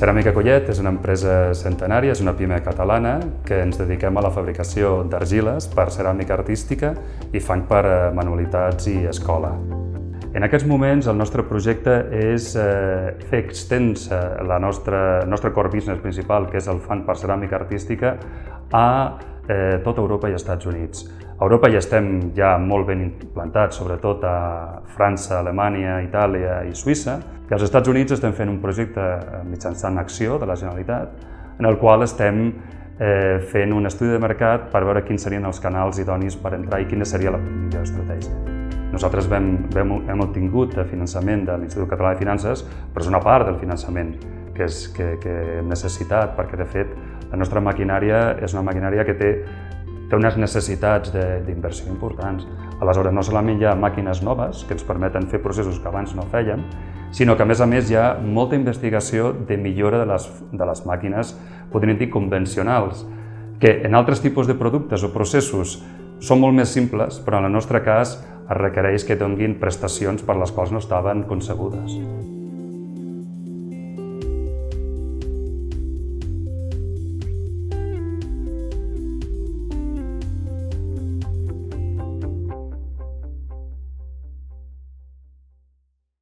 Ceràmica Collet és una empresa centenària, és una pime catalana que ens dediquem a la fabricació d'argiles per ceràmica artística i fang per a manualitats i escola. En aquests moments el nostre projecte és fer extensa el nostre core business principal, que és el fang per ceràmica artística, a tota Europa i Estats Units. A Europa ja estem molt ben implantats, sobretot a França, Alemanya, Itàlia i Suïssa. I als Estats Units estem fent un projecte mitjançant Acció de la Generalitat, en el qual estem fent un estudi de mercat per veure quins serien els canals idonis per entrar i quina seria la millor estratègia. Nosaltres hem obtingut finançament de l'Institut Català de Finances, però és una part del finançament que hem necessitat, perquè de fet la nostra maquinària és una maquinària que té unes necessitats d'inversió importants. Aleshores, no solament hi ha màquines noves que ens permeten fer processos que abans no fèiem, sinó que a més hi ha molta investigació de millora de les màquines, podríem dir, convencionals, que en altres tipus de productes o processos són molt més simples, però en el nostre cas es requereix que donguin prestacions per les quals no estaven concebudes.